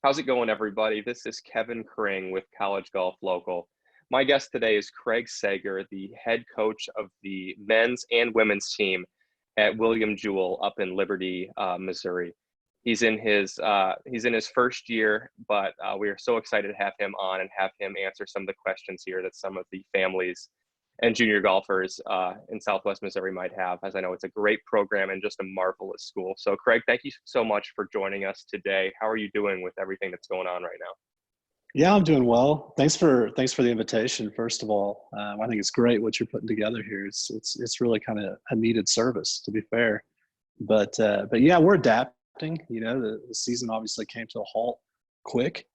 How's it going, everybody? This is Kevin Kring with College Golf Local. My guest today is Craig Sager, the head coach of the men's and women's team at William Jewell up in Liberty, Missouri. He's in his first year, but we are so excited to have him on and have him answer some of the questions here that some of the families and junior golfers in Southwest Missouri might have, as I know it's a great program and just a marvelous school. So, Craig, thank you so much for joining us today. How are you doing with everything that's going on right now? Yeah, I'm doing well. Thanks for the invitation. First of all, I think it's great what you're putting together here. It's really kind of a needed service, to be fair. But yeah, we're adapting. You know, the season obviously came to a halt quick.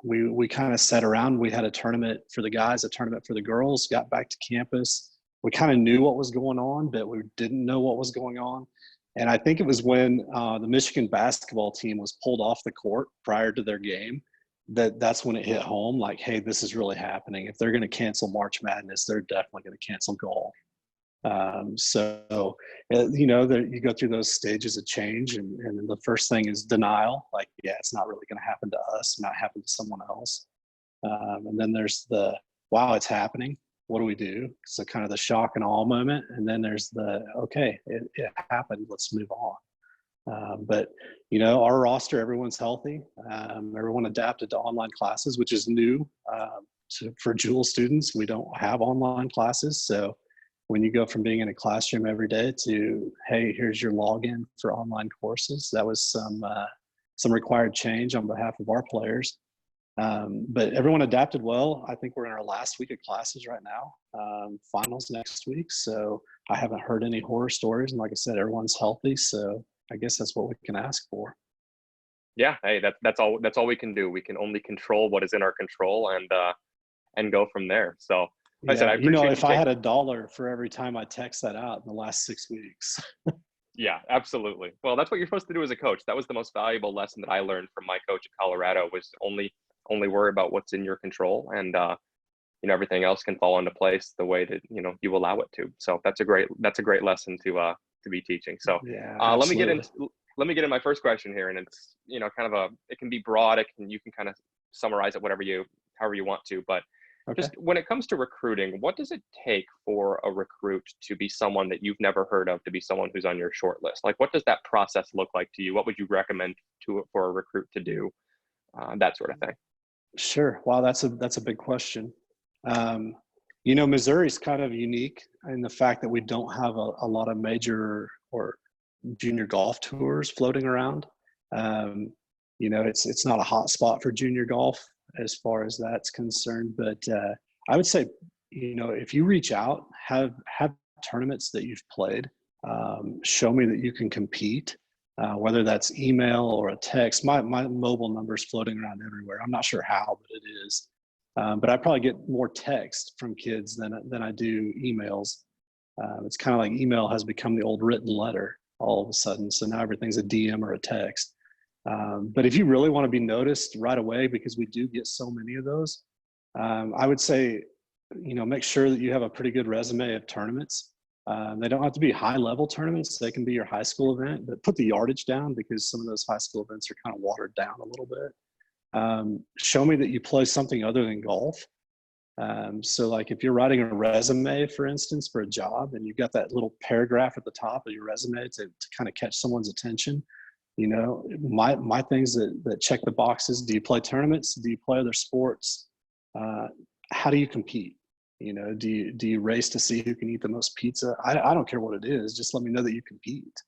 We kind of sat around. We had a tournament for the guys, a tournament for the girls. Got back to campus. We kind of knew what was going on, but we didn't know what was going on. And I think it was when the Michigan basketball team was pulled off the court prior to their game that's when it hit home. Like, hey, this is really happening. If they're going to cancel March Madness, they're definitely going to cancel golf. You know, you go through those stages of change, and the first thing is denial. Like, yeah, it's not really going to happen to us, not happen to someone else. And then there's the, wow, it's happening. What do we do? So kind of the shock and awe moment. And then there's the, okay, it happened. Let's move on. But, you know, our roster, everyone's healthy. Everyone adapted to online classes, which is new for Jewell students. We don't have online classes. So when you go from being in a classroom every day to, hey, here's your login for online courses, that was some required change on behalf of our players. But everyone adapted well. I think we're in our last week of classes right now, finals next week. So I haven't heard any horror stories. And like I said, everyone's healthy. So I guess that's what we can ask for. Yeah, hey, that's all we can do. We can only control what is in our control and go from there. So like I said, Yeah, I you know, appreciate you if I had taking. $1 for every time I text that out in the last 6 weeks. Yeah, absolutely. Well, that's what you're supposed to do as a coach. That was the most valuable lesson that I learned from my coach at Colorado, was only worry about what's in your control, and you know, everything else can fall into place the way that, you know, you allow it to. So that's a great lesson to be teaching. So Yeah, let me get absolutely. into my first question here, and it's, you know, kind of it can be broad. You can kind of summarize it however you want to, but Okay. just when it comes to recruiting, what does it take for a recruit to be someone that you've never heard of, to be someone who's on your short list? Like, what does that process look like to you? What would you recommend for a recruit to do? That sort of thing. Sure. Wow, that's a big question. You know, Missouri's kind of unique in the fact that we don't have a lot of major or junior golf tours floating around. Um, you know, it's not a hot spot for junior golf as far as that's concerned. But I would say, you know, if you reach out, have tournaments that you've played, show me that you can compete. Whether that's email or a text. My mobile number is floating around everywhere. I'm not sure how, but it is. But I probably get more text from kids than I do emails. It's kind of like email has become the old written letter all of a sudden. So now everything's a DM or a text. But if you really want to be noticed right away, because we do get so many of those, I would say, you know, make sure that you have a pretty good resume of tournaments. They don't have to be high level tournaments. They can be your high school event, but put the yardage down, because some of those high school events are kind of watered down a little bit. Show me that you play something other than golf. So like if you're writing a resume, for instance, for a job, and you've got that little paragraph at the top of your resume to kind of catch someone's attention, you know, my things that check the boxes: do you play tournaments? Do you play other sports? How do you compete? You know, do you race to see who can eat the most pizza? I don't care what it is. Just let me know that you compete.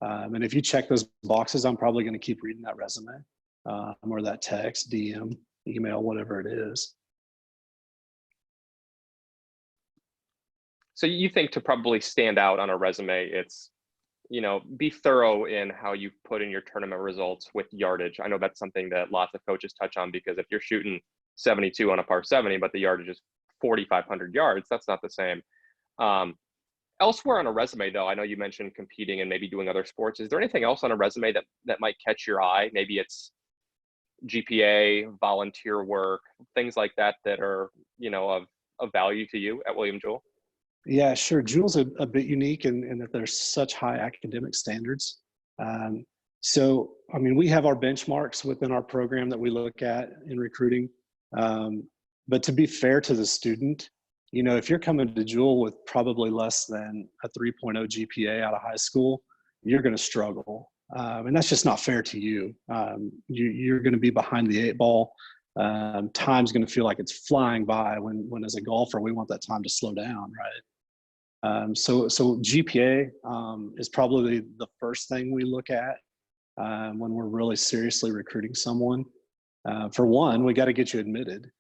And if you check those boxes, I'm probably going to keep reading that resume, or that text, DM, email, whatever it is. So you think to probably stand out on a resume, it's, you know, be thorough in how you put in your tournament results with yardage. I know that's something that lots of coaches touch on, because if you're shooting 72 on a par 70, but the yardage is 4,500 yards, that's not the same. Elsewhere on a resume, though, I know you mentioned competing and maybe doing other sports. Is there anything else on a resume that might catch your eye? Maybe it's GPA, volunteer work, things like that are, you know, of value to you at William Jewell? Yeah, sure. Jewel's a bit unique in that there's such high academic standards. So, I mean, we have our benchmarks within our program that we look at in recruiting. But to be fair to the student, you know, if you're coming to Jewel with probably less than a 3.0 GPA out of high school, you're going to struggle. And that's just not fair to you. You're going to be behind the eight ball. Time's going to feel like it's flying by when as a golfer, we want that time to slow down, right? So GPA is probably the first thing we look at when we're really seriously recruiting someone. For one, we got to get you admitted.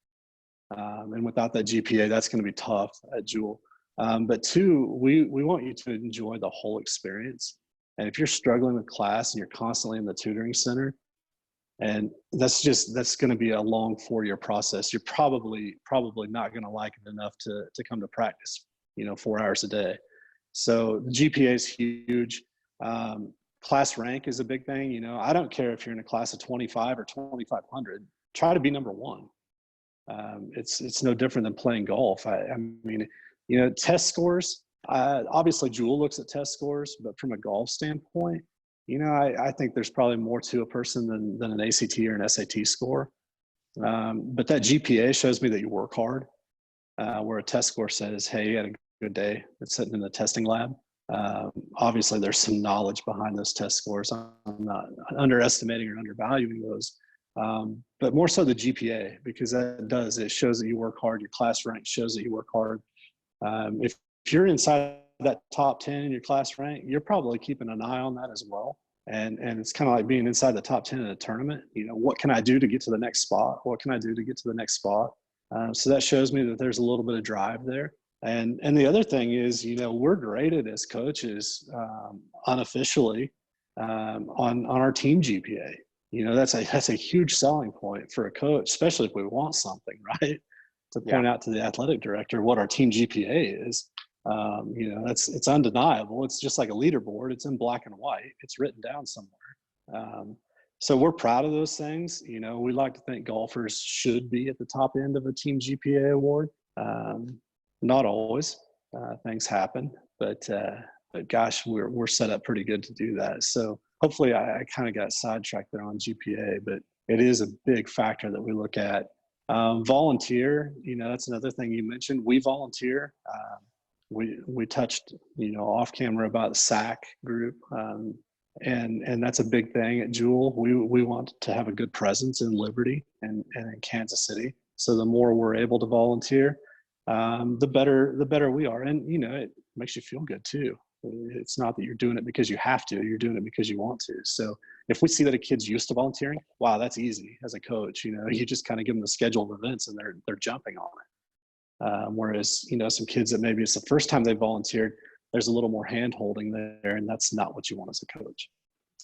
And without that GPA, that's going to be tough at Jewel. But two, we want you to enjoy the whole experience. And if you're struggling with class and you're constantly in the tutoring center, and that's going to be a long 4-year process, you're probably not going to like it enough to come to practice, you know, 4 hours a day. So the GPA is huge. Class rank is a big thing. You know, I don't care if you're in a class of 25 or 2,500, try to be number one. It's no different than playing golf. I mean, you know, test scores, obviously Jewel looks at test scores, but from a golf standpoint, you know, I think there's probably more to a person than an ACT or an SAT score. But that GPA shows me that you work hard, where a test score says, hey, you had a good day. It's sitting in the testing lab. Obviously there's some knowledge behind those test scores. I'm not underestimating or undervaluing those. But more so the GPA, because it shows that you work hard. Your class rank shows that you work hard. If you're inside that top 10 in your class rank, you're probably keeping an eye on that as well. And it's kind of like being inside the top 10 in a tournament. You know, what can I do to get to the next spot? What can I do to get to the next spot? So that shows me that there's a little bit of drive there. And the other thing is, you know, we're graded as coaches unofficially on our team GPA. You know, that's a huge selling point for a coach, especially if we want something, right? To point out to the athletic director what our team GPA is. You know, it's undeniable. It's just like a leaderboard. It's in black and white. It's written down somewhere. So we're proud of those things. You know, we like to think golfers should be at the top end of a team GPA award. Not always. Things happen, but gosh, we're set up pretty good to do that. So hopefully I kind of got sidetracked there on GPA, but it is a big factor that we look at. Volunteer, you know, that's another thing you mentioned. We volunteer. We touched, you know, off camera about the SAC group. And that's a big thing at Jewel. We want to have a good presence in Liberty and in Kansas City. So the more we're able to volunteer, the better we are. And, you know, it makes you feel good too. It's not that you're doing it because you have to, you're doing it because you want to. So if we see that a kid's used to volunteering, wow, that's easy as a coach. You know, you just kind of give them the schedule of events and they're jumping on it. Whereas, you know, some kids that maybe it's the first time they volunteered, there's a little more hand holding there, and that's not what you want as a coach.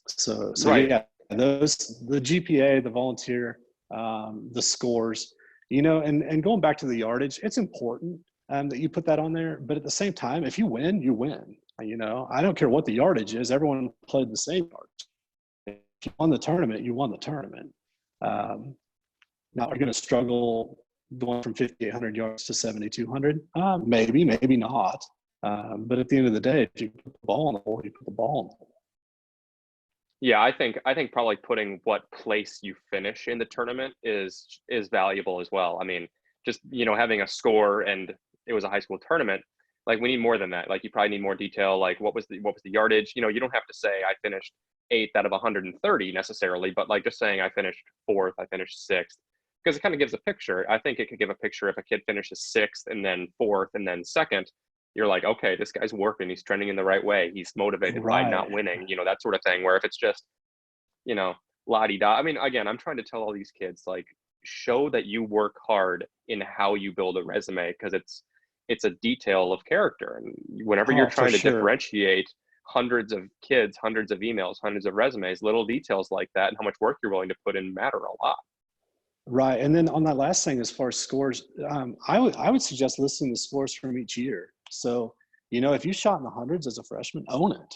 So right. Yeah, the GPA, the volunteer, the scores, you know, and going back to the yardage, it's important that you put that on there. But at the same time, if you win, you win. You know, I don't care what the yardage is. Everyone played the same yardage. If you won the tournament, you won the tournament. Now you're going to struggle going from 5,800 yards to 7,200. Maybe not. But at the end of the day, if you put the ball in the hole, you put the ball in the hole. Yeah, I think probably putting what place you finish in the tournament is valuable as well. I mean, just, you know, having a score and it was a high school tournament, like we need more than that. Like you probably need more detail, like what was the yardage. You know, you don't have to say I finished 8th out of 130 necessarily, but like just saying I finished 4th, I finished 6th, because it kind of gives a picture. I think it could give a picture if a kid finishes 6th and then 4th and then 2nd. You're like, okay, this guy's working. He's trending in the right way. He's motivated by not winning, you know, that sort of thing. Where if it's just, you know, la-di-da. I mean, again, I'm trying to tell all these kids, like, show that you work hard in how you build a resume, because it's a detail of character. And whenever you're trying to differentiate hundreds of kids, hundreds of emails, hundreds of resumes, little details like that and how much work you're willing to put in matter a lot. Right. And then on that last thing, as far as scores, I would suggest listing the scores from each year. So, you know, if you shot in the hundreds as a freshman, own it,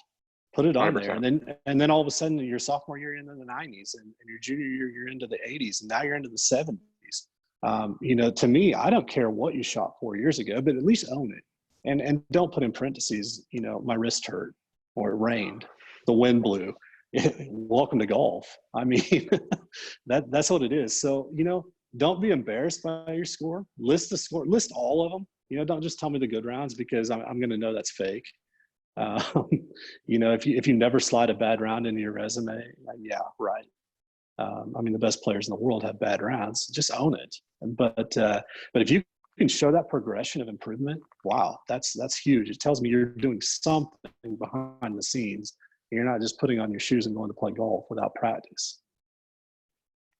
put it on 100%. There. And then all of a sudden your sophomore year, you're into the 90s, and your junior year, you're into the 80s, and now you're into the 70s. You know, to me, I don't care what you shot 4 years ago, but at least own it. And don't put in parentheses, you know, my wrist hurt or it rained, the wind blew. welcome to golf. I mean, that's what it is. So, don't be embarrassed by your score. List the score, list all of them. Don't just tell me the good rounds, because I'm going to know that's fake. Um, if you never slide a bad round into your resume, yeah, right. I mean, the best players in the world have bad rounds. Just own it. But if you can show that progression of improvement, wow, that's huge. It tells me you're doing something behind the scenes. You're not just putting on your shoes and going to play golf without practice.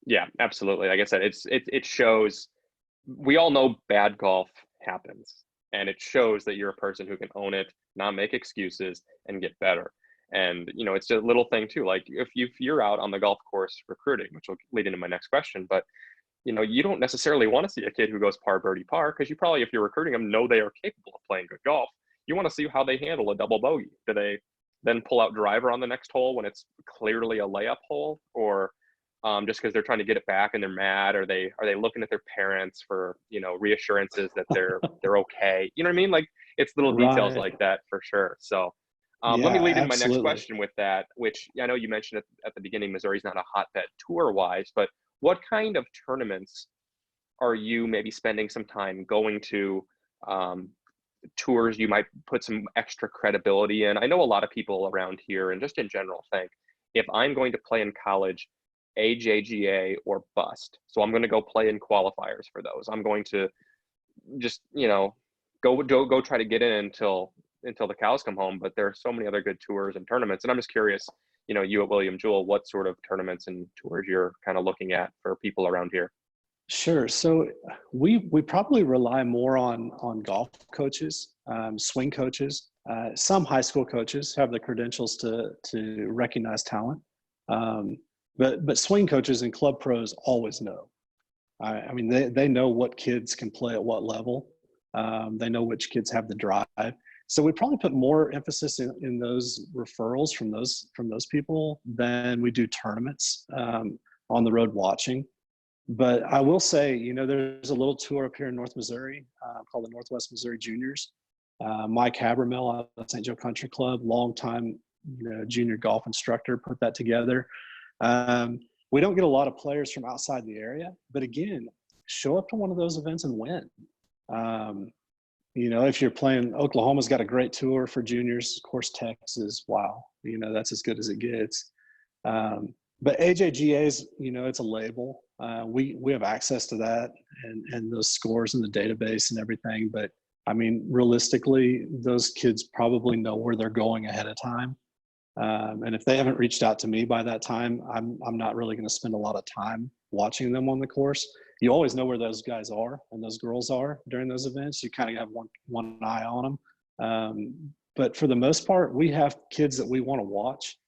Yeah, absolutely. Like I said, it shows. We all know bad golf happens, and it shows that you're a person who can own it, not make excuses, and get better. And it's a little thing too. Like if you're out on the golf course recruiting, which will lead into my next question, but you don't necessarily want to see a kid who goes par birdie par, because you probably, if you're recruiting them, know they are capable of playing good golf. You want to see how they handle a double bogey. Do they then pull out driver on the next hole when it's clearly a layup hole, or just because they're trying to get it back and they're mad? Are they looking at their parents for reassurances that they're okay? You know what I mean? Like, it's little details Right. like that for sure. So let me Yeah, lead into my next absolutely. question with that, which I know you mentioned at the beginning, Missouri's not a hotbed tour wise, but what kind of tournaments are you maybe spending some time going to, um, tours you might put some extra credibility in? I know a lot of people around here and just in general think, if I'm going to play in college, AJGA or bust. So I'm going to go play in qualifiers for those. I'm going to just, go try to get in until the cows come home. But there are so many other good tours and tournaments. And I'm just curious, you at William Jewell, what sort of tournaments and tours you're kind of looking at for people around here? Sure. So we probably rely more on golf coaches, swing coaches. Some high school coaches have the credentials to recognize talent, um, but swing coaches and club pros always know. I mean, they know what kids can play at what level. They know which kids have the drive. So we probably put more emphasis in those referrals from those people than we do tournaments, on the road watching. But I will say, there's a little tour up here in North Missouri, called the Northwest Missouri Juniors. Mike Habermill out of St. Joe Country Club, longtime junior golf instructor, put that together. Um, we don't get a lot of players from outside the area, but again, show up to one of those events and win. Um, if you're playing, Oklahoma's got a great tour for juniors. Of course, Texas, wow, that's as good as it gets. But AJGA's, it's a label. We have access to that and those scores in the database and everything. But I mean, realistically, those kids probably know where they're going ahead of time. And if they haven't reached out to me by that time, I'm not really going to spend a lot of time watching them on the course. You always know where those guys are and those girls are during those events. You kind of have one eye on them. But for the most part, we have kids that we want to watch,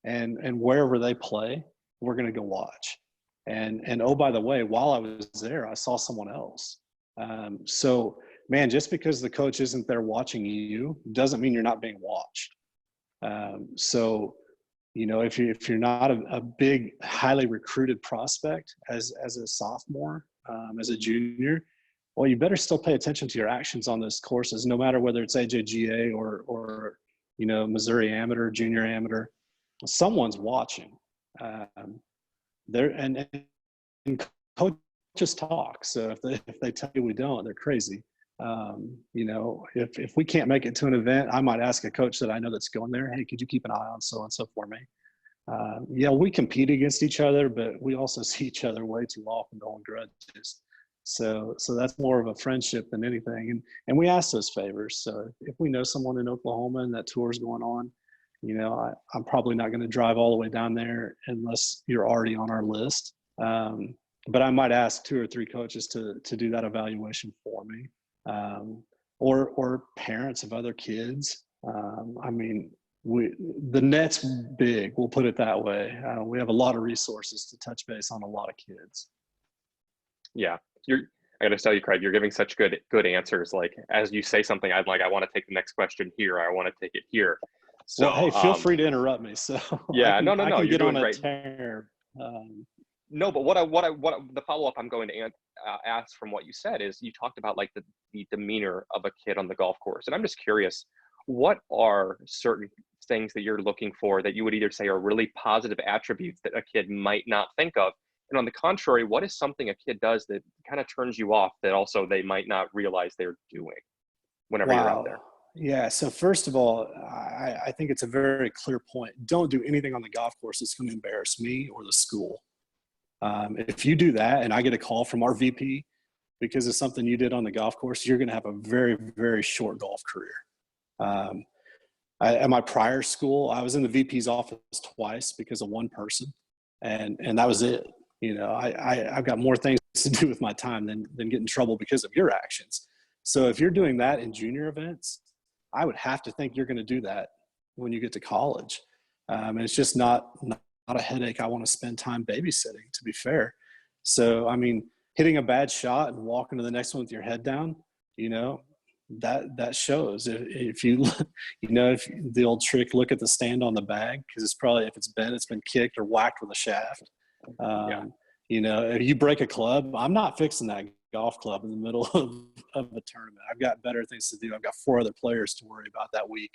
and wherever they play, we're going to go watch. And oh, by the way, while I was there, I saw someone else. So man, just because the coach isn't there watching you doesn't mean you're not being watched. So if you're not a big, highly recruited prospect as a sophomore, as a junior, well, you better still pay attention to your actions on those courses, no matter whether it's AJGA or Missouri Amateur, Junior Amateur. Someone's watching. There and coaches talk. So if they tell you we don't, they're crazy. If we can't make it to an event, I might ask a coach that I know that's going there, hey, could you keep an eye on so and so for me? Yeah, we compete against each other, but we also see each other way too often to hold grudges. So that's more of a friendship than anything. And we ask those favors. So if we know someone in Oklahoma and that tour is going on, I'm probably not going to drive all the way down there unless you're already on our list. But I might ask two or three coaches to do that evaluation for me, or parents of other kids. I mean, the net's big. We'll put it that way. We have a lot of resources to touch base on a lot of kids. Yeah, I got to tell you, Craig, you're giving such good answers. Like, as you say something, I'm like, I want to take the next question here. I want to take it here. Well, hey, So, feel free to interrupt me. So I yeah, can no, no, I no, can you're get on doing a great. tear. Um, No, but the follow up I'm going to ask from what you said is, you talked about like the demeanor of a kid on the golf course, and I'm just curious, what are certain things that you're looking for that you would either say are really positive attributes that a kid might not think of? And on the contrary, what is something a kid does that kind of turns you off that also they might not realize they're doing whenever you're out Wow. there? Yeah. So first of all, I think it's a very clear point. Don't do anything on the golf course that's going to embarrass me or the school. If you do that and I get a call from our VP because of something you did on the golf course, you're going to have a very, very short golf career. Um, at my prior school, I was in the VP's office twice because of one person, and that was it. You know, I've got more things to do with my time than get in trouble because of your actions. So if you're doing that in junior events, I would have to think you're going to do that when you get to college. And it's just not a headache I want to spend time babysitting, to be fair. So, I mean, hitting a bad shot and walking to the next one with your head down, you know, that shows. If you, you know, if the old trick, look at the stand on the bag, because it's probably, if it's bent, it's been kicked or whacked with a shaft. Yeah. You know, if you break a club, I'm not fixing that golf club in the middle of a tournament. I've got better things to do. I've got 4 other players to worry about that week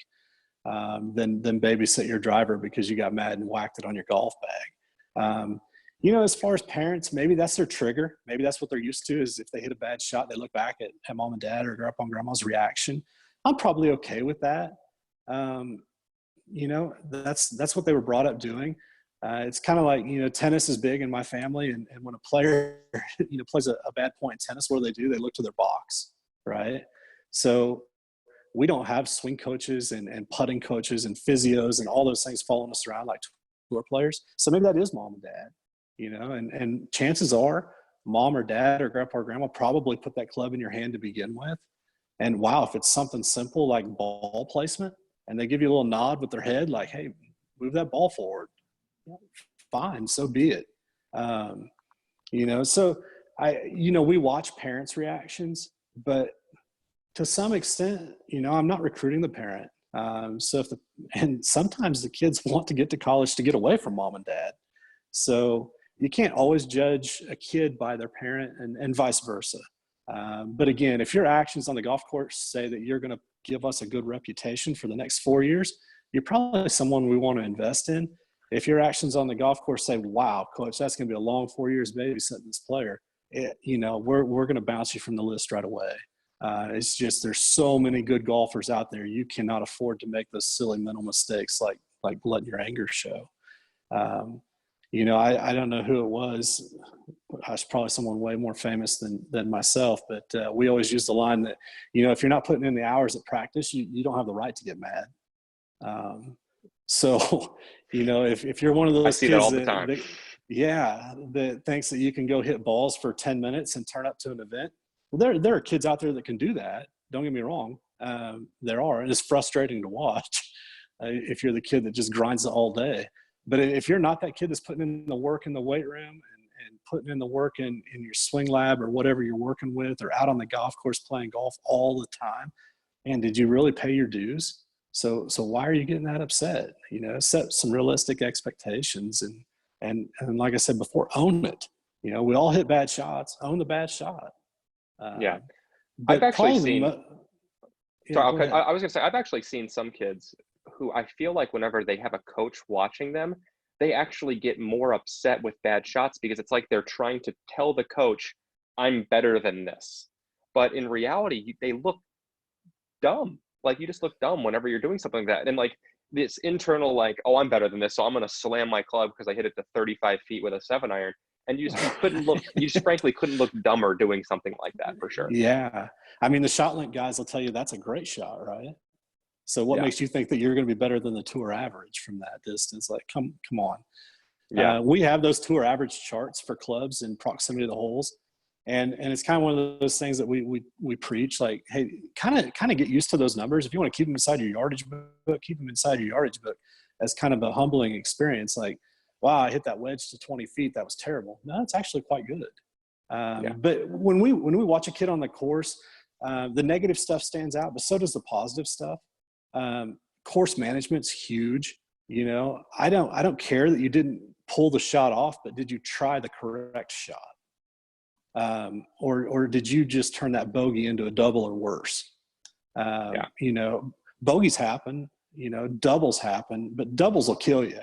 than babysit your driver because you got mad and whacked it on your golf bag. You know, as far as parents, maybe that's their trigger. Maybe that's what they're used to, is if they hit a bad shot, they look back at mom and dad or grandpa and grandma's reaction. I'm probably okay with that. You know, that's what they were brought up doing. It's kind of like, you know, tennis is big in my family. And when a player, you know, plays a bad point in tennis, what do? They look to their box, right? So we don't have swing coaches and putting coaches and physios and all those things following us around like tour players. So maybe that is mom and dad, you know, and chances are mom or dad or grandpa or grandma probably put that club in your hand to begin with. And wow, if it's something simple like ball placement and they give you a little nod with their head, like, hey, move that ball forward, fine, so be it. You know, so you know, we watch parents' reactions, but to some extent, you know, I'm not recruiting the parent. So and sometimes the kids want to get to college to get away from mom and dad. So you can't always judge a kid by their parent and vice versa. But again, if your actions on the golf course say that you're going to give us a good reputation for the next 4 years, you're probably someone we want to invest in. If your actions on the golf course say, wow, coach, that's going to be a long 4 years babysitting this player, you know, we're going to bounce you from the list right away. It's just, there's so many good golfers out there. You cannot afford to make those silly mental mistakes like letting your anger show. You know, I don't know who it was. I was probably someone way more famous than myself, but we always use the line that, you know, if you're not putting in the hours at practice, you don't have the right to get mad. So, you know, if you're one of I those see that kids all the time. that thinks that you can go hit balls for 10 minutes and turn up to an event, well, there are kids out there that can do that. Don't get me wrong. There are, and it's frustrating to watch if you're the kid that just grinds it all day. But if you're not that kid that's putting in the work in the weight room and putting in the work in your swing lab or whatever you're working with, or out on the golf course playing golf all the time, and did you really pay your dues? So why are you getting that upset? You know, set some realistic expectations and like I said before, own it. You know, we all hit bad shots. Own the bad shot. Yeah. I've But actually probably seen, yeah, sorry, go ahead. I was gonna say, I've actually seen some kids who I feel like whenever they have a coach watching them, they actually get more upset with bad shots because it's like they're trying to tell the coach, I'm better than this. But in reality, they look dumb. Like, you just look dumb whenever you're doing something like that. And like this internal, like, oh, I'm better than this, so I'm gonna slam my club because I hit it to 35 feet with a 7-iron. And you couldn't look, you just frankly couldn't look dumber doing something like that for sure. Yeah. I mean, the shot link guys will tell you that's a great shot, right? So what Yeah. makes you think that you're going to be better than the tour average from that distance? Like, come on. Yeah. We have those tour average charts for clubs in proximity to the holes. And it's kind of one of those things that we preach, like, hey, kind of get used to those numbers. If you want to keep them inside your yardage book, keep them inside your yardage book as kind of a humbling experience. Like, wow, I hit that wedge to 20 feet. That was terrible. No, it's actually quite good. Yeah. But when we watch a kid on the course, the negative stuff stands out, but so does the positive stuff. Course management's huge. You know, I don't care that you didn't pull the shot off, but did you try the correct shot? Or did you just turn that bogey into a double or worse? Yeah. You know, bogeys happen, doubles happen, but doubles will kill you.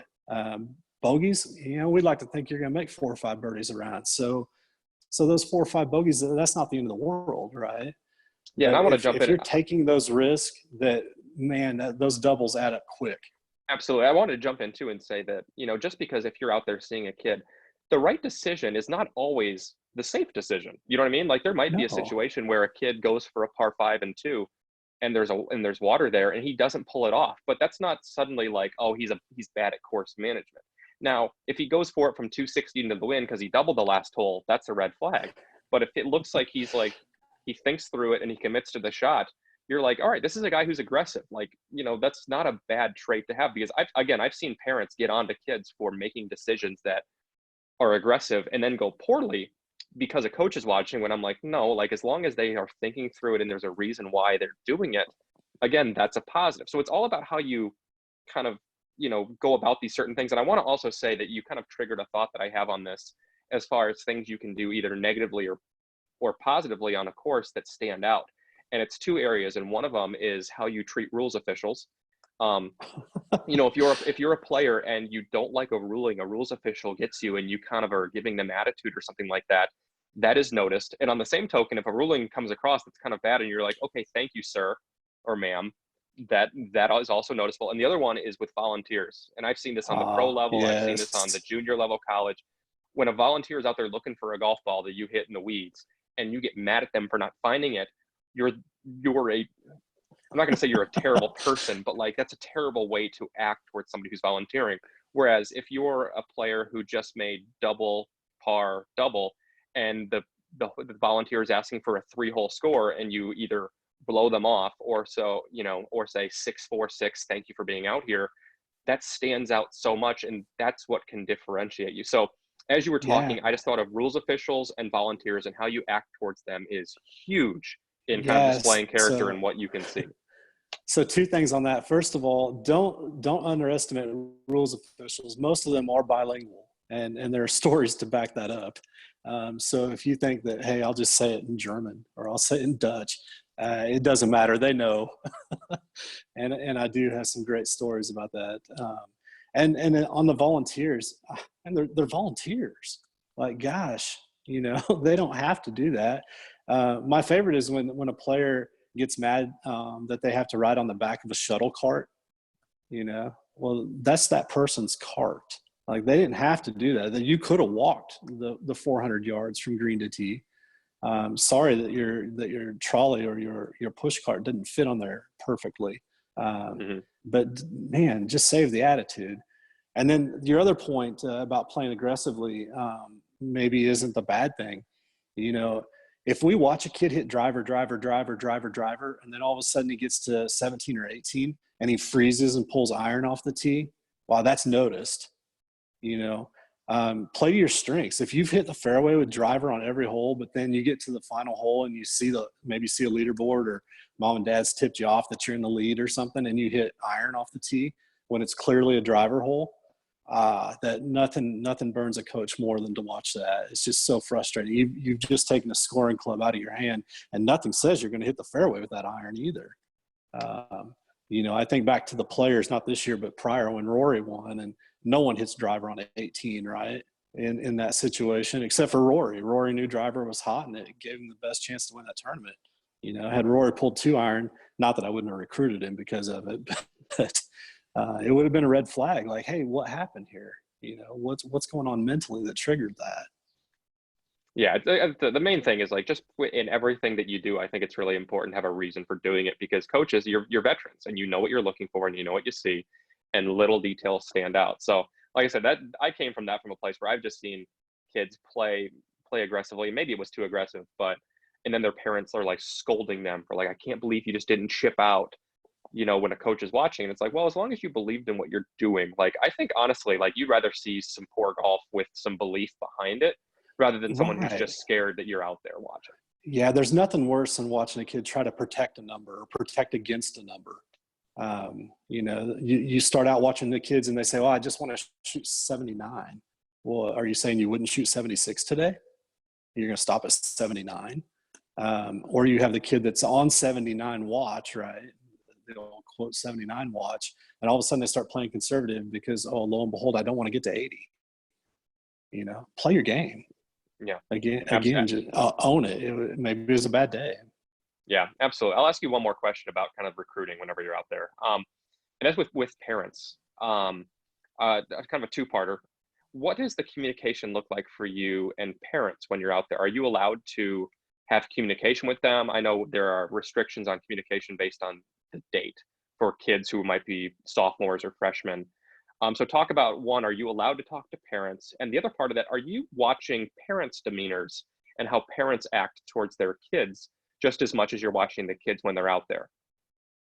Bogeys, we'd like to think you're going to make 4 or 5 birdies around. So those 4 or 5 bogeys, that's not the end of the world, right? Yeah, and But I want to jump if in. you're taking those risks, those doubles add up quick. Absolutely. I wanted to jump in too and say that, just because if you're out there seeing a kid, the right decision is not always the safe decision. You know what I mean? Like there might be a No. situation where a kid goes for a par 5 and 2 and there's water there and he doesn't pull it off, but that's not suddenly like, oh, he's bad at course management. Now, if he goes for it from 260 into the wind because he doubled the last hole, that's a red flag. But if it looks like he thinks through it and he commits to the shot, you're like, all right, this is a guy who's aggressive. Like, that's not a bad trait to have, because I've seen parents get onto kids for making decisions that are aggressive and then go poorly because a coach is watching, when I'm like, no, like as long as they are thinking through it and there's a reason why they're doing it, again, that's a positive. So it's all about how you kind of, go about these certain things. And I want to also say that you kind of triggered a thought that I have on this, as far as things you can do either negatively or positively on a course that stand out. And it's 2 areas. And one of them is how you treat rules officials. If you're a player and you don't like a ruling, a rules official gets you and you kind of are giving them attitude or something like that, that is noticed. And on the same token, if a ruling comes across that's kind of bad and you're like, okay, thank you, sir or ma'am, that is also noticeable. And the other one is with volunteers. And I've seen this on the pro level. I've seen this on the Yes. junior level college. When a volunteer is out there looking for a golf ball that you hit in the weeds and you get mad at them for not finding it, you're I'm not going to say you're a terrible person, but like that's a terrible way to act towards somebody who's volunteering. Whereas if you're a player who just made double, par, double, and the volunteer is asking for a 3-hole score, and you either blow them off or say 646, thank you for being out here, that stands out so much, and that's what can differentiate you. So as you were Yeah. talking, I just thought of rules officials and volunteers, and how you act towards them is huge in kind of Yes. displaying character and what you can see. So 2 things on that. First of all, don't underestimate rules officials. Most of them are bilingual, and there are stories to back that up. So if you think that, hey, I'll just say it in German or I'll say it in Dutch, it doesn't matter. They know. and I do have some great stories about that. And then on the volunteers, and they're volunteers. Like, gosh, they don't have to do that. My favorite is when a player gets mad that they have to ride on the back of a shuttle cart. Well, that's that person's cart. Like, they didn't have to do that. You could have walked the 400 yards from green to tee. Sorry that your trolley or your push cart didn't fit on there perfectly. But man, just save the attitude. And then your other point about playing aggressively maybe isn't the bad thing. If we watch a kid hit driver, and then all of a sudden he gets to 17 or 18 and he freezes and pulls iron off the tee, wow, that's noticed. Play to your strengths. If you've hit the fairway with driver on every hole, but then you get to the final hole and you maybe see a leaderboard, or mom and dad's tipped you off that you're in the lead or something, and you hit iron off the tee when it's clearly a driver hole, that nothing burns a coach more than to watch that. It's just so frustrating. You've just taken a scoring club out of your hand, and nothing says you're going to hit the fairway with that iron either. I think back to the players, not this year, but prior, when Rory won, and no one hits driver on 18, right? In that situation, except for Rory. Rory knew driver was hot, and it gave him the best chance to win that tournament. Had Rory pulled 2 iron, not that I wouldn't have recruited him because of it, but it would have been a red flag. Like, hey, what happened here? What's going on mentally that triggered that? Yeah, the main thing is like, just in everything that you do, I think it's really important to have a reason for doing it, because coaches, you're veterans and you know what you're looking for and you know what you see, and little details stand out. So like I said, that I came from a place where I've just seen kids play aggressively. Maybe it was too aggressive, and then their parents are like scolding them for like, I can't believe you just didn't chip out, when a coach is watching. And it's like, well, as long as you believed in what you're doing, like, I think honestly, like, you'd rather see some poor golf with some belief behind it rather than someone who's Right. just scared that you're out there watching. Yeah, there's nothing worse than watching a kid try to protect a number or protect against a number. You start out watching the kids and they say, well, I just want to shoot 79. Well, are you saying you wouldn't shoot 76 today? You're going to stop at 79? Or you have the kid that's on 79 watch, right? the old quote 79 watch, and all of a sudden they start playing conservative because, oh, lo and behold, I don't want to get to 80. Play your game. Yeah. Again, just own it. Maybe it was a bad day. Yeah, absolutely. I'll ask you one more question about kind of recruiting whenever you're out there. And that's with parents. Kind of a two-parter. What does the communication look like for you and parents when you're out there? Are you allowed to have communication with them? I know there are restrictions on communication based on the date for kids who might be sophomores or freshmen. So talk about, one, are you allowed to talk to parents? And the other part of that, are you watching parents' demeanors and how parents act towards their kids just as much as you're watching the kids when they're out there?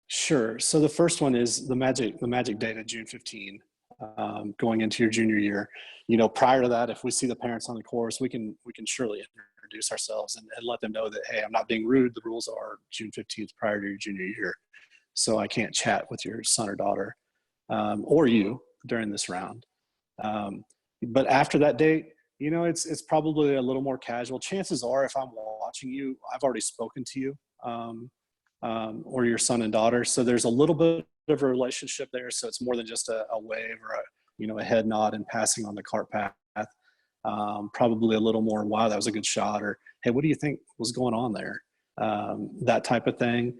Sure. So the first one is the magic date of June 15, going into your junior year. Prior to that, if we see the parents on the course, we can surely introduce ourselves and let them know that, hey, I'm not being rude. The rules are June 15th prior to your junior year, so I can't chat with your son or daughter, or you during this round. But after that date, it's probably a little more casual. Chances are, if I'm watching you, I've already spoken to you. Or your son and daughter. So there's a little bit of a relationship there. So it's more than just a wave or a head nod and passing on the cart path. Probably a little more, wow, that was a good shot, or hey, what do you think was going on there? That type of thing.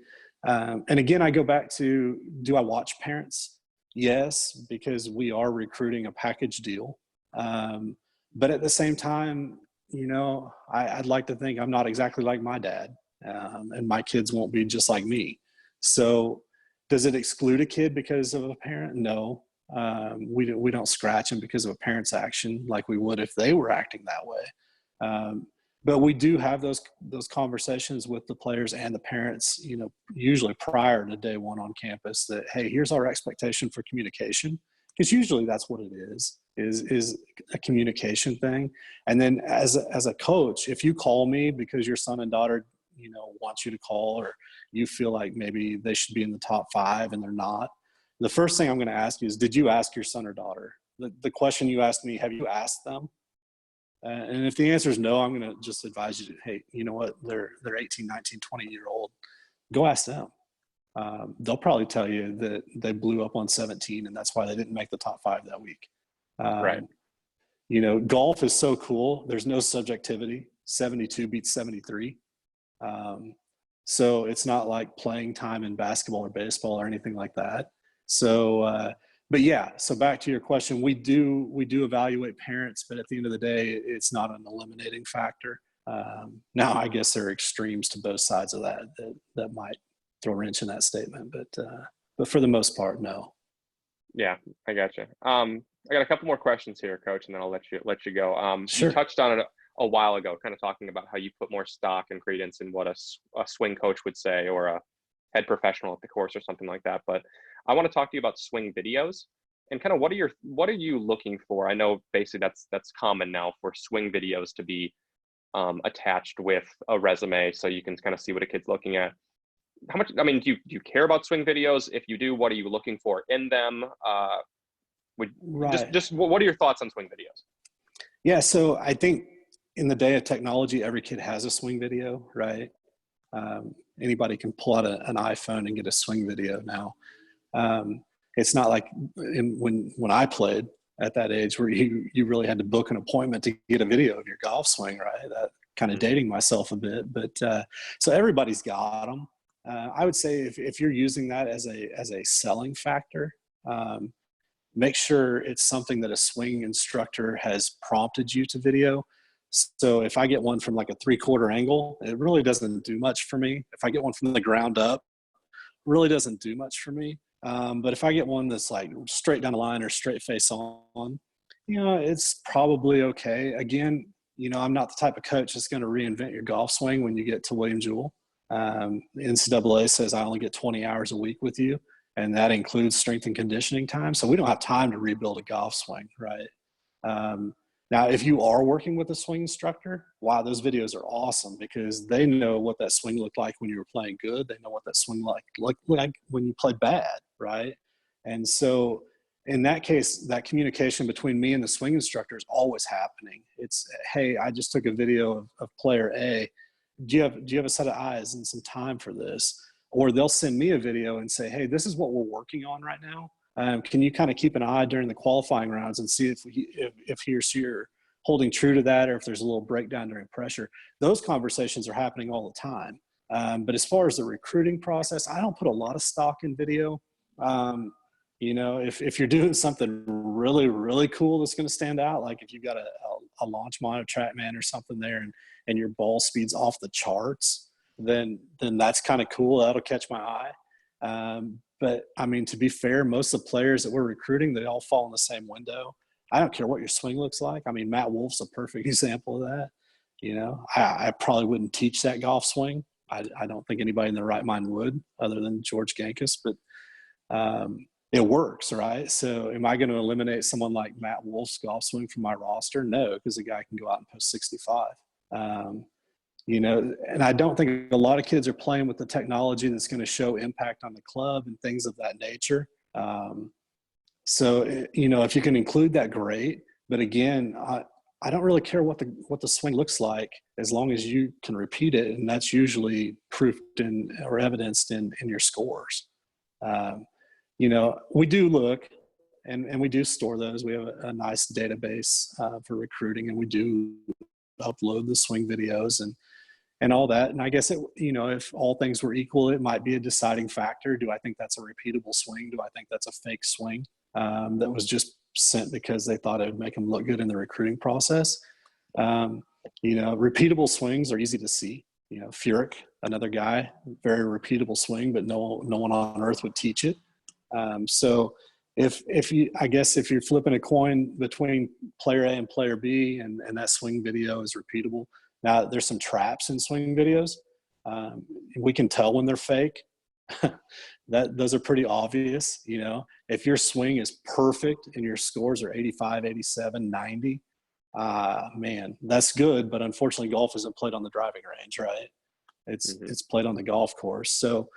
And again, I go back to, do I watch parents? Yes, because we are recruiting a package deal. But at the same time, I'd like to think I'm not exactly like my dad. And my kids won't be just like me. So does it exclude a kid because of a parent? No. We don't scratch them because of a parent's action like we would if they were acting that way. But we do have those conversations with the players and the parents, usually prior to day one on campus, that, hey, here's our expectation for communication. Because usually that's what it is a communication thing. And then as a coach, if you call me because your son and daughter wants you to call, or you feel like maybe they should be in the top 5 and they're not, the first thing I'm going to ask you is, did you ask your son or daughter? The question you asked me, have you asked them? And if the answer is no, I'm going to just advise you to, hey, you know what? They're 18, 19, 20-year-old. Go ask them. They'll probably tell you that they blew up on 17 and that's why they didn't make the top 5 that week. Right. Golf is so cool. There's no subjectivity. 72 beats 73. So it's not like playing time in basketball or baseball or anything like that. So, but yeah, so back to your question, we do evaluate parents, but at the end of the day, it's not an eliminating factor. Now I guess there are extremes to both sides of that might throw a wrench in that statement, but for the most part, no. Yeah, I gotcha. I got a couple more questions here, Coach, and then I'll let you go. Sure. You touched on it a while ago, kind of talking about how you put more stock and credence in what a swing coach would say, or a head professional at the course or something like that. But I want to talk to you about swing videos and kind of what are you looking for? I know basically that's common now for swing videos to be attached with a resume, so you can kind of see what a kid's looking at. How much? I mean, do you care about swing videos? If you do, what are you looking for in them? Right. Just what are your thoughts on swing videos? Yeah, so I think in the day of technology, every kid has a swing video, right? Anybody can pull out an iPhone and get a swing video now. It's not like when I played at that age where you really had to book an appointment to get a video of your golf swing, right? That kind of dating myself a bit, but so everybody's got them. I would say if you're using that as a selling factor, make sure it's something that a swing instructor has prompted you to video. So if I get one from like a 3/4 angle, it really doesn't do much for me. If I get one from the ground up, it really doesn't do much for me. But if I get one that's like straight down the line or straight face on, it's probably okay. Again, I'm not the type of coach that's going to reinvent your golf swing when you get to William Jewell. The NCAA says I only get 20 hours a week with you, and that includes strength and conditioning time. So we don't have time to rebuild a golf swing, right? Now, if you are working with a swing instructor, wow, those videos are awesome because they know what that swing looked like when you were playing good. They know what that swing like when you played bad, right? And so in that case, that communication between me and the swing instructor is always happening. It's, hey, I just took a video of player A. Do you have a set of eyes and some time for this? or they'll send me a video and say, hey, this is what we're working on right now. Can you kind of keep an eye during the qualifying rounds and see if he or she are holding true to that, or if there's a little breakdown during pressure? Those conversations are happening all the time. But as far as the recruiting process, I don't put a lot of stock in video. If you're doing something really, really cool that's going to stand out, like if you've got a launch monitor track man or something there, and your ball speed's off the charts, then that's kind of cool. That'll catch my eye. But I mean, to be fair, most of the players that we're recruiting, they all fall in the same window. I don't care what your swing looks like. I mean, Matt Wolf's a perfect example of that. I probably wouldn't teach that golf swing. I don't think anybody in their right mind would, other than George Gankis, but it works, right? So am I going to eliminate someone like Matt Wolf's golf swing from my roster? No, because the guy can go out and post 65. And I don't think a lot of kids are playing with the technology that's going to show impact on the club and things of that nature. So if you can include that, great. But again, I don't really care what the swing looks like, as long as you can repeat it, and that's usually proofed or evidenced in your scores. We do look, and we do store those. We have a nice database for recruiting, and we do upload the swing videos and all that. And I guess if all things were equal, it might be a deciding factor. Do I think that's a repeatable swing? Do I think that's a fake swing that was just sent because they thought it would make them look good in the recruiting process? Repeatable swings are easy to see. Furyk, another guy, very repeatable swing, but no one on earth would teach it. So if you're flipping a coin between player A and player B, and that swing video is repeatable. Now there's some traps in swing videos. We can tell when they're fake. Those are pretty obvious. If your swing is perfect and your scores are 85, 87, 90, man, that's good. But unfortunately, golf isn't played on the driving range, right? It's played on the golf course. So,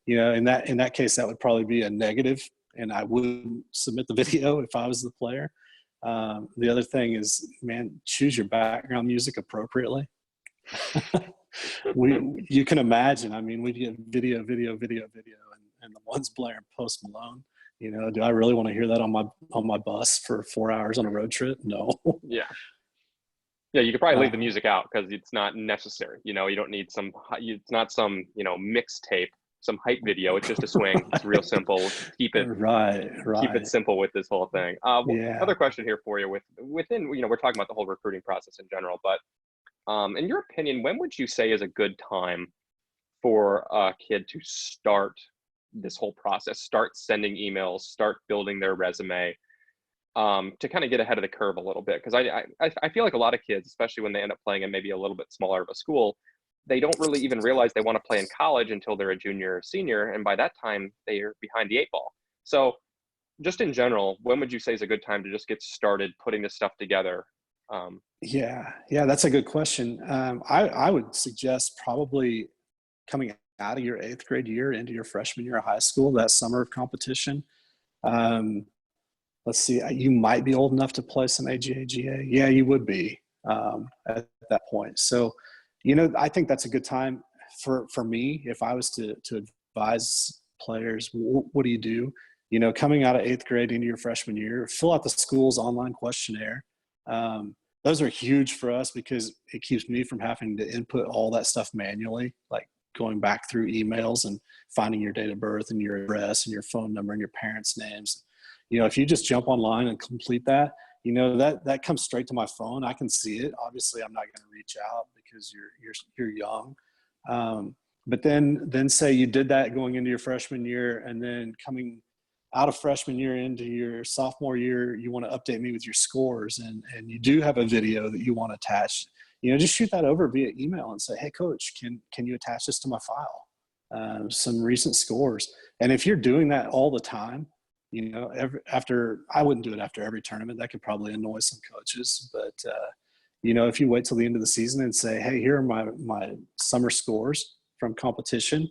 in that case, that would probably be a negative, and I wouldn't submit the video if I was the player. The other thing is, man, choose your background music appropriately. You can imagine. I mean, we get video, and the one's blaring Post Malone. Do I really want to hear that on my bus for 4 hours on a road trip? No. Yeah, you could probably leave the music out because it's not necessary. You don't need it's not some mixtape, some hype video. It's just a swing. It's real simple. Keep it right. Keep it simple with this whole thing. Another question here for you. Within we're talking about the whole recruiting process in general, but in your opinion, when would you say is a good time for a kid to start this whole process, start sending emails, start building their resume, to kind of get ahead of the curve a little bit? Because I feel like a lot of kids, especially when they end up playing in maybe a little bit smaller of a school, they don't really even realize they want to play in college until they're a junior or senior, and by that time they're behind the eight ball. So just in general, when would you say is a good time to just get started putting this stuff together? Yeah, that's a good question. I would suggest probably coming out of your 8th grade year into your freshman year of high school, that summer of competition. Let's see, you might be old enough to play some AGA. Yeah, you would be at that point. So, I think that's a good time for me. If I was to advise players, what do you do? Coming out of 8th grade into your freshman year, fill out the school's online questionnaire. Those are huge for us because it keeps me from having to input all that stuff manually, like going back through emails and finding your date of birth and your address and your phone number and your parents' names. If you just jump online and complete that, that comes straight to my phone. I can see it. Obviously, I'm not going to reach out because you're young. But then say you did that going into your freshman year, and then coming out of freshman year into your sophomore year, you want to update me with your scores, and you do have a video that you want to attach. Just shoot that over via email and say, hey, coach, can you attach this to my file? Some recent scores. And if you're doing that all the time, I wouldn't do it after every tournament. That could probably annoy some coaches. But, if you wait till the end of the season and say, hey, here are my summer scores from competition,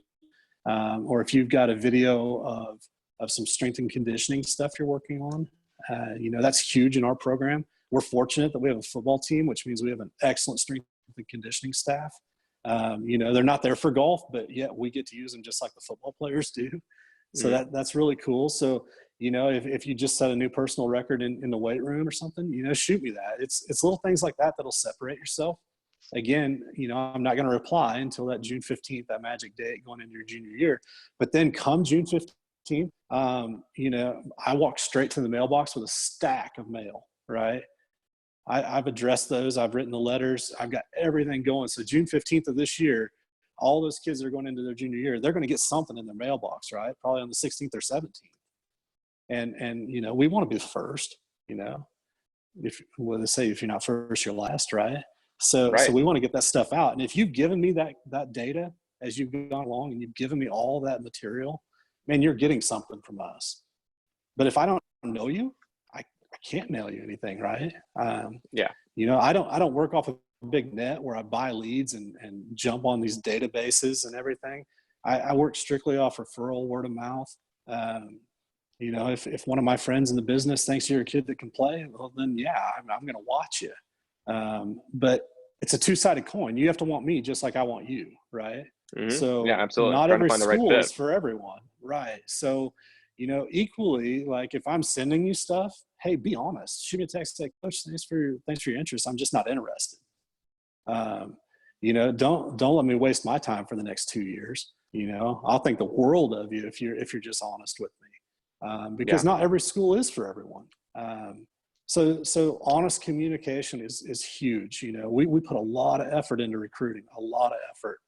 or if you've got a video of some strength and conditioning stuff you're working on, that's huge in our program. We're fortunate that we have a football team, which means we have an excellent strength and conditioning staff. You know, they're not there for golf, but yet we get to use them just like the football players do. So Mhm. that's really cool. So, you know, if you just set a new personal record in the weight room or something, you know, shoot me that. It's little things like that that'll separate yourself. Again, you know, I'm not going to reply until that June 15th, that magic date going into your junior year. But then come June 15th, you know, I walk straight to the mailbox with a stack of mail, right? I've addressed those. I've written the letters. I've got everything going. So June 15th of this year, all those kids that are going into their junior year, they're going to get something in their mailbox, right? Probably on the 16th or 17th. And you know, we want to be the first, you know, if what they say, if you're not first, you're last, right? So Right. we want to get that stuff out. And if you've given me that data as you've gone along and you've given me all that material, man, you're getting something from us. But if I don't know you, I can't mail you anything, right? Yeah. You know, I don't work off a big net where I buy leads and jump on these databases and everything. I work strictly off referral, word of mouth. Um, you know, if one of my friends in the business thinks you're a kid that can play, well, then yeah, I'm going to watch you. But it's a two-sided coin. You have to want me just like I want you, right? Yeah, So absolutely. not Trying to every find the right school fit. is for everyone, right? So, you know, equally, like if I'm sending you stuff, hey, be honest. Shoot me a text, say, Coach, thanks for your interest. I'm just not interested. Um, you know, don't let me waste my time for the next 2 years. You know, I'll think the world of you if you're just honest with me, because Yeah. not every school is for everyone. So honest communication is huge. You know, we put a lot of effort into recruiting, a lot of effort,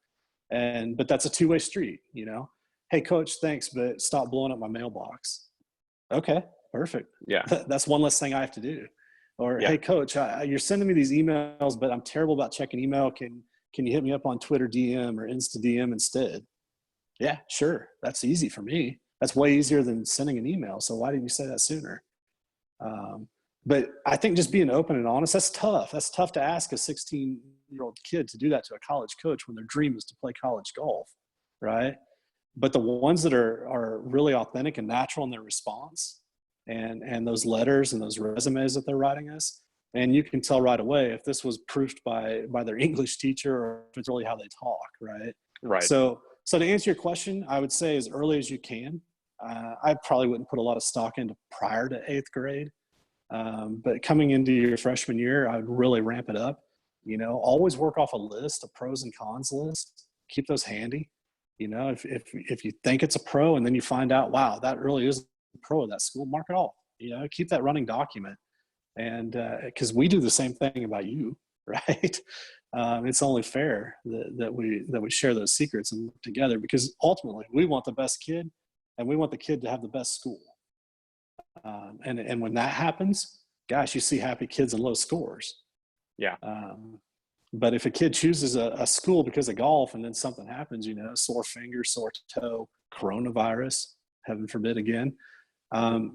but that's a two-way street. You know, hey coach, thanks, but stop blowing up my mailbox. Okay, perfect. Yeah. That's one less thing I have to do. Or, Yeah. hey, coach, you're sending me these emails, but I'm terrible about checking email. Can you hit me up on Twitter DM or Insta DM instead? Yeah, sure. That's easy for me. That's way easier than sending an email. So why didn't you say that sooner? Um, but I think just being open and honest, that's tough. That's tough to ask a 16-year-old kid to do that to a college coach when their dream is to play college golf, right? But the ones that are really authentic and natural in their response and those letters and those resumes that they're writing us, and you can tell right away if this was proofed by their English teacher or if it's really how they talk, right? Right. So to answer your question, I would say as early as you can. I probably wouldn't put a lot of stock into prior to 8th grade, but coming into your freshman year, I would really ramp it up. You know, always work off a list, a pros and cons list. Keep those handy. You know, if you think it's a pro and then you find out, wow, that really is a pro of that school, mark it off. You know, keep that running document. And because we do the same thing about you, right? It's only fair that we share those secrets and work together because ultimately we want the best kid and we want the kid to have the best school. And when that happens, gosh, you see happy kids and low scores. Yeah. But if a kid chooses a school because of golf and then something happens, you know, sore finger, sore toe, coronavirus, heaven forbid again,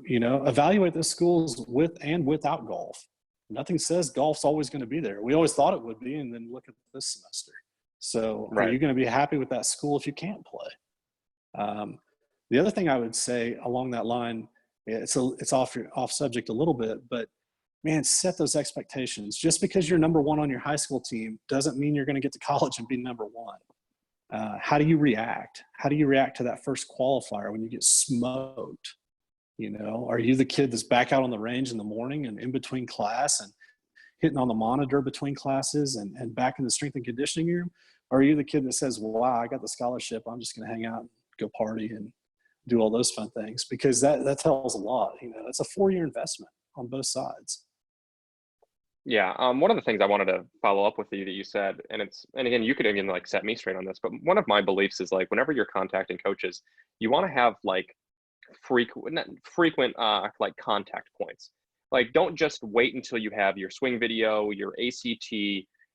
you know, evaluate the schools with and without golf. Nothing says golf's always going to be there. We always thought it would be, and then look at this semester. So are Right. you going to be happy with that school if you can't play? The other thing I would say along that line, it's off subject a little bit, but man, set those expectations. Just because you're number one on your high school team doesn't mean you're going to get to college and be number one. How do you react? How do you react to that first qualifier when you get smoked? You know, are you the kid that's back out on the range in the morning and in between class and hitting on the monitor between classes and back in the strength and conditioning room? Or are you the kid that says, wow, I got the scholarship, I'm just going to hang out and go party and do all those fun things? Because that tells a lot. You know, it's a 4-year investment on both sides. Yeah. One of the things I wanted to follow up with you that you said, and again, you could even like set me straight on this, but one of my beliefs is like whenever you're contacting coaches, you want to have like frequent like contact points. Like don't just wait until you have your swing video, your ACT,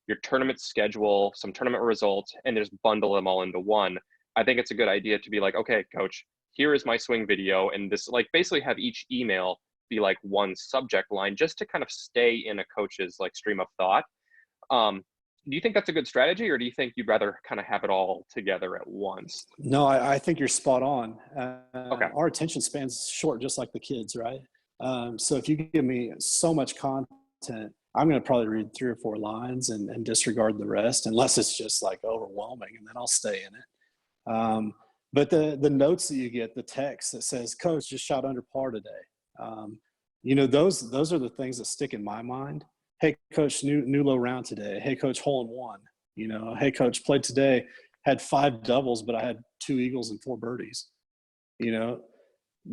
your tournament schedule, some tournament results, and just bundle them all into one. I think it's a good idea to be like, okay, coach, here is my swing video, and this like basically have each email be like one subject line just to kind of stay in a coach's like stream of thought. Um, do you think that's a good strategy, or do you think you'd rather kind of have it all together at once? No, I think you're spot on. Okay. Our attention span's short, just like the kids, right? So if you give me so much content I'm going to probably read 3 or 4 lines and disregard the rest, unless it's just like overwhelming, and then I'll stay in it. But the notes that you get, the text that says, "Coach, just shot under par today." Those are the things that stick in my mind. Hey, coach, new low round today. Hey, coach, hole in one. Hey, coach, played today, had 5 doubles, but I had 2 eagles and 4 birdies.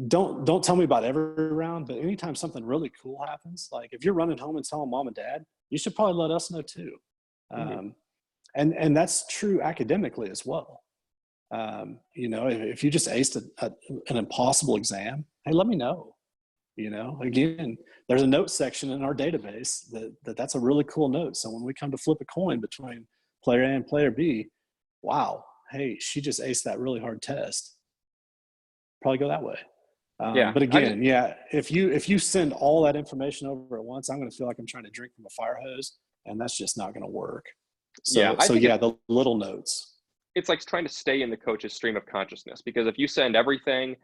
Don't tell me about every round, but anytime something really cool happens, like if you're running home and telling mom and dad, you should probably let us know too. Mm-hmm. And that's true academically as well. If you just aced an impossible exam, hey, let me know. Again, there's a note section in our database that's a really cool note. So when we come to flip a coin between player A and player B, wow, hey, she just aced that really hard test. Probably go that way. Yeah. But again, if you send all that information over at once, I'm going to feel like I'm trying to drink from a fire hose, and that's just not going to work. So the little notes. It's like trying to stay in the coach's stream of consciousness, because if you send everything,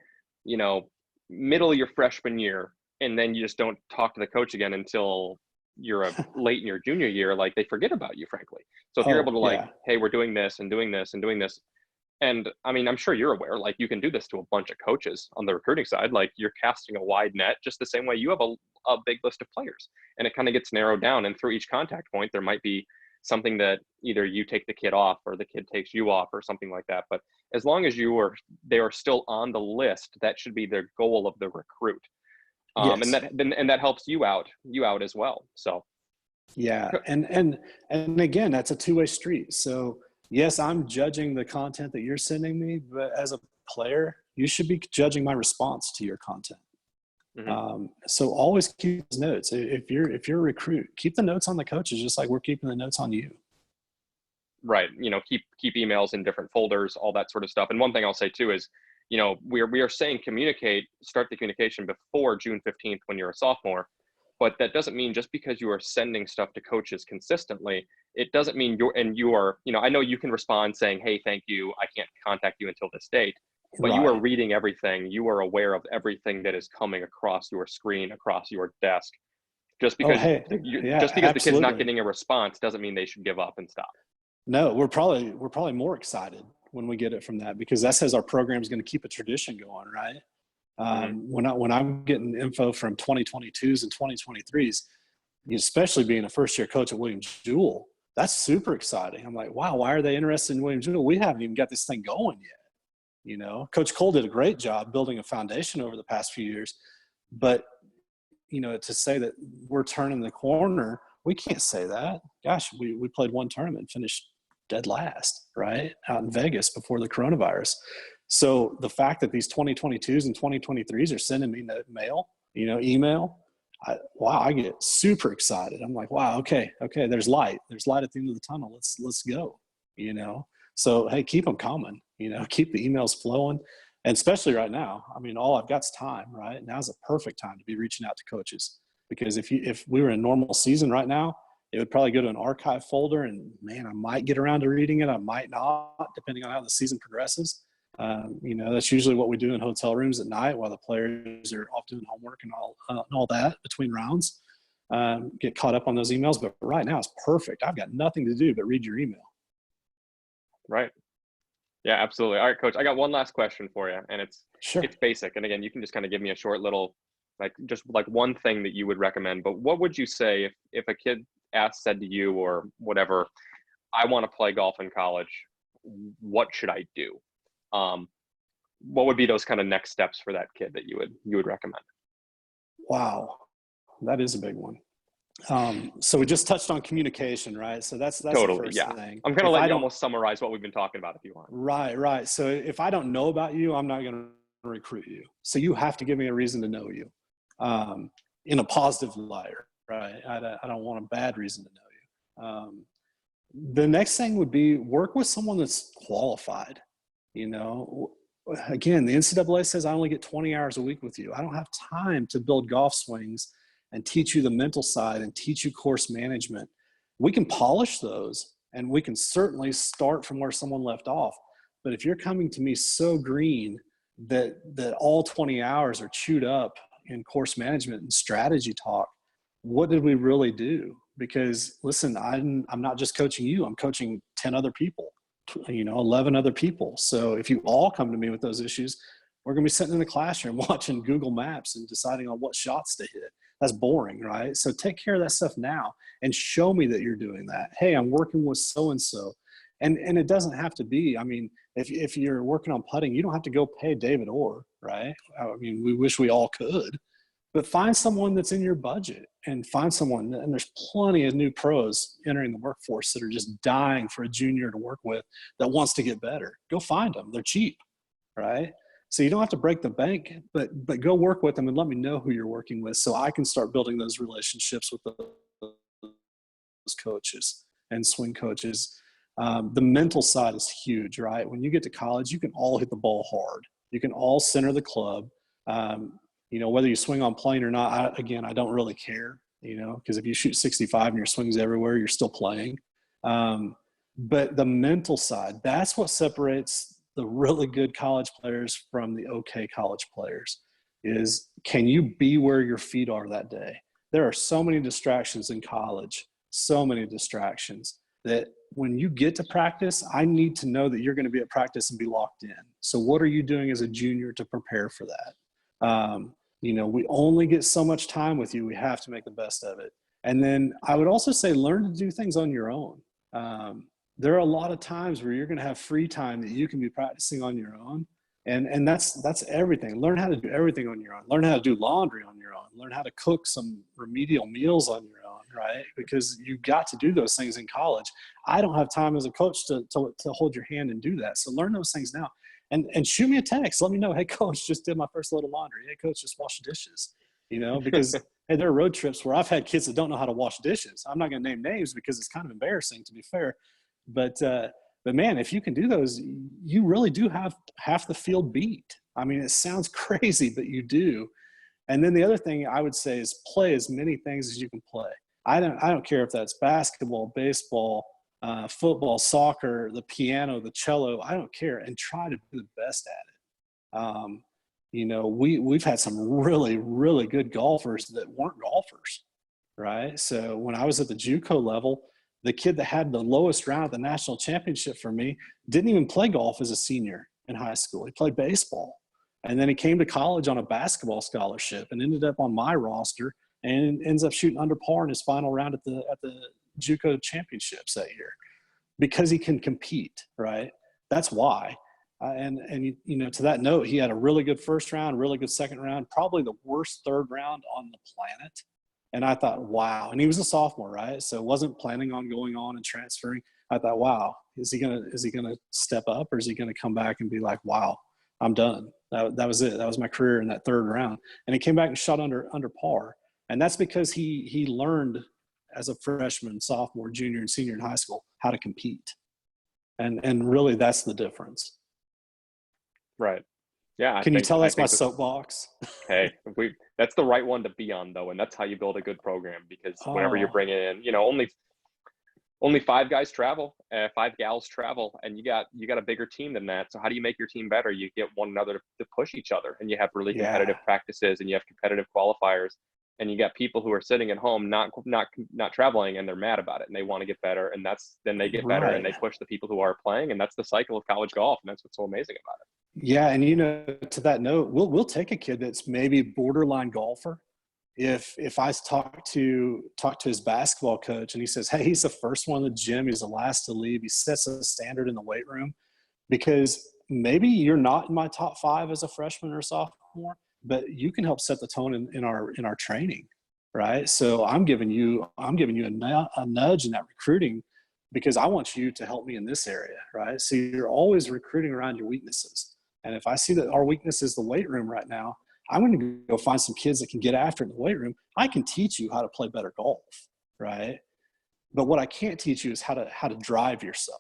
middle of your freshman year, and then you just don't talk to the coach again until you're late in your junior year, like they forget about you, frankly. So if you're able to hey, we're doing this and doing this and doing this. And I mean, I'm sure you're aware, like you can do this to a bunch of coaches on the recruiting side. Like you're casting a wide net just the same way you have a big list of players, and it kind of gets narrowed down. And through each contact point, there might be something that either you take the kid off or the kid takes you off or something like that. But as long as they are still on the list, that should be the goal of the recruit. Yes. And that helps you out as well. So. Yeah. And again, that's a two-way street. So yes, I'm judging the content that you're sending me, but as a player, you should be judging my response to your content. Mm-hmm. So always keep those notes. If you're a recruit, keep the notes on the coaches, just like we're keeping the notes on you. Right. Keep emails in different folders, all that sort of stuff. And one thing I'll say too is, we are saying start the communication before June 15th when you're a sophomore. But that doesn't mean just because you are sending stuff to coaches consistently, it doesn't mean you are, I know you can respond saying, hey, thank you, I can't contact you until this date, but you are reading everything. You are aware of everything that is coming across your screen, across your desk. Just because the kid's not getting a response doesn't mean they should give up and stop. No, we're probably more excited when we get it from that, because that says our program is going to keep a tradition going, right? When I'm getting info from 2022s and 2023s, especially being a first-year coach at Williams Jewell, that's super exciting. I'm like, wow, why are they interested in Williams Jewell? We haven't even got this thing going yet. Coach Cole did a great job building a foundation over the past few years, but to say that we're turning the corner, we can't say that. Gosh, we played one tournament, finished dead last, right, out in Vegas before the coronavirus. So the fact that these 2022s and 2023s are sending me mail, email, I get super excited. I'm like, wow, okay, there's light. There's light at the end of the tunnel. Let's go, So, hey, keep them coming, keep the emails flowing. And especially right now, I mean, all I've got is time, right? Now's a perfect time to be reaching out to coaches, because if we were in a normal season right now, it would probably go to an archive folder, and man, I might get around to reading it. I might not, depending on how the season progresses. That's usually what we do in hotel rooms at night while the players are off doing homework and all that between rounds. Get caught up on those emails, but right now it's perfect. I've got nothing to do but read your email. Right. Yeah, absolutely. All right, Coach, I got one last question for you, and it's basic. And again, you can just kind of give me a short little, just one thing that you would recommend. But what would you say if a kid said to you or whatever, I want to play golf in college, what should I do? What would be those kind of next steps for that kid that you would recommend? Wow, that is a big one. So we just touched on communication, right? So that's totally, the first thing. I'm going to let you almost summarize what we've been talking about if you want. Right. So if I don't know about you, I'm not going to recruit you. So you have to give me a reason to know you, in a positive light, right? I don't want a bad reason to know you. The next thing would be work with someone that's qualified. Again, the NCAA says I only get 20 hours a week with you. I don't have time to build golf swings and teach you the mental side and teach you course management. We can polish those, and we can certainly start from where someone left off. But if you're coming to me so green that all 20 hours are chewed up in course management and strategy talk, what did we really do? because listen, I'm not just coaching you, I'm coaching 10 other people, 11 other people. So if you all come to me with those issues, we're going to be sitting in the classroom watching Google Maps and deciding on what shots to hit. That's boring, right? So take care of that stuff now and show me that you're doing that. Hey, I'm working with so-and-so. And it doesn't have to be, I mean, if you're working on putting, you don't have to go pay David Orr, right? I mean, we wish we all could, but find someone that's in your budget and find someone, and there's plenty of new pros entering the workforce that are just dying for a junior to work with that wants to get better. Go find them. They're cheap, right? So you don't have to break the bank, but go work with them and let me know who you're working with so I can start building those relationships with those coaches and swing coaches. The mental side is huge, right? When you get to college, you can all hit the ball hard. You can all center the club. Whether you swing on plane or not, I don't really care, because if you shoot 65 and your swing's everywhere, you're still playing. But the mental side, that's what separates the really good college players from the okay college players is, can you be where your feet are that day? There are so many distractions in college, so many distractions that when you get to practice, I need to know that you're going to be at practice and be locked in. So what are you doing as a junior to prepare for that? We only get so much time with you. We have to make the best of it. And then I would also say, learn to do things on your own. There are a lot of times where you're going to have free time that you can be practicing on your own. And that's everything. Learn how to do everything on your own. Learn how to do laundry on your own. Learn how to cook some remedial meals on your own, right? Because you've got to do those things in college. I don't have time as a coach to hold your hand and do that. So learn those things now. And shoot me a text. Let me know, hey, coach, just did my first load of laundry. Hey, coach, just washed dishes. Because hey, there are road trips where I've had kids that don't know how to wash dishes. I'm not going to name names because it's kind of embarrassing, to be fair. But man, if you can do those, you really do have half the field beat. I mean, it sounds crazy, but you do. And then the other thing I would say is play as many things as you can play. I don't care if that's basketball, baseball, football, soccer, the piano, the cello. I don't care, and try to be the best at it. We've had some really, really good golfers that weren't golfers, right? So when I was at the JUCO level, the kid that had the lowest round at the national championship for me didn't even play golf as a senior in high school. He played baseball. And then he came to college on a basketball scholarship and ended up on my roster and ends up shooting under par in his final round at the JUCO championships that year because he can compete, right? That's why. To that note, he had a really good first round, really good second round, probably the worst third round on the planet. And I thought, wow. And he was a sophomore, right? So wasn't planning on going on and transferring. I thought, wow, is he gonna step up, or is he gonna come back and be like, wow, I'm done. That was it. That was my career in that third round. And he came back and shot under par. And that's because he learned as a freshman, sophomore, junior, and senior in high school how to compete. And really, that's the difference. Right. Yeah. Can you tell that's my soapbox? Hey, that's the right one to be on, though, and that's how you build a good program. Because whenever you're bringing in, only 5 guys travel, 5 gals travel, and you got a bigger team than that. So how do you make your team better? You get one another to push each other, and you have really competitive practices, and you have competitive qualifiers, and you got people who are sitting at home not traveling, and they're mad about it, and they want to get better, and then they get better, and they push the people who are playing, and that's the cycle of college golf, and that's what's so amazing about it. Yeah, and to that note, we'll take a kid that's maybe borderline golfer. If I talk to his basketball coach and he says, hey, he's the first one in the gym, he's the last to leave, he sets a standard in the weight room, because maybe you're not in my top 5 as a freshman or sophomore, but you can help set the tone in our training, right? So I'm giving you a nudge in that recruiting because I want you to help me in this area, right? So you're always recruiting around your weaknesses. And if I see that our weakness is the weight room right now, I'm going to go find some kids that can get after it in the weight room. I can teach you how to play better golf, right? But what I can't teach you is how to drive yourself.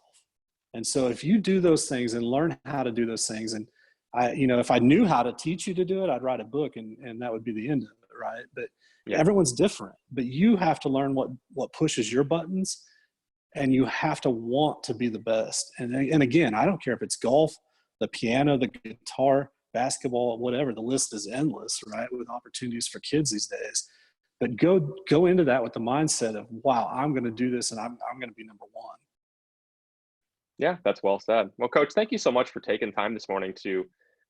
And so if you do those things and learn how to do those things, and if I knew how to teach you to do it, I'd write a book and that would be the end of it, right? But everyone's different. But you have to learn what pushes your buttons, and you have to want to be the best. And again, I don't care if it's golf, the piano, the guitar, basketball, whatever. The list is endless, right? With opportunities for kids these days. but go into that with the mindset of, wow, I'm going to do this and I'm going to be number one. Yeah, that's well said. Well, Coach, thank you so much for taking time this morning to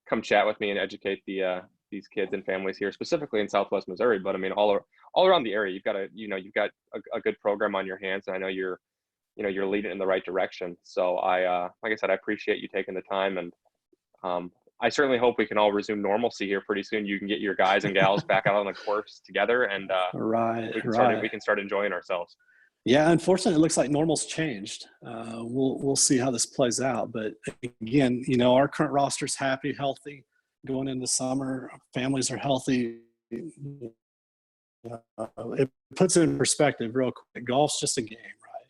come chat with me and educate these kids and families here, specifically in Southwest Missouri. But I mean, all around the area, you've got a good program on your hands, and I know you're leading in the right direction. So like I said, I appreciate you taking the time, and I certainly hope we can all resume normalcy here pretty soon. You can get your guys and gals back out on the course together, and Right. we can start enjoying ourselves. Yeah, unfortunately, it looks like normal's changed. We'll see how this plays out. But again, our current roster's happy, healthy, going into summer. Families are healthy. It puts it in perspective real quick. Golf's just a game, right?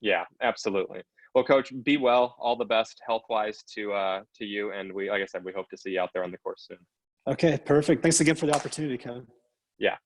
Yeah, absolutely. Well, Coach, be well. All the best health-wise to you, and like I said, we hope to see you out there on the course soon. Okay, perfect. Thanks again for the opportunity, Kevin. Yeah.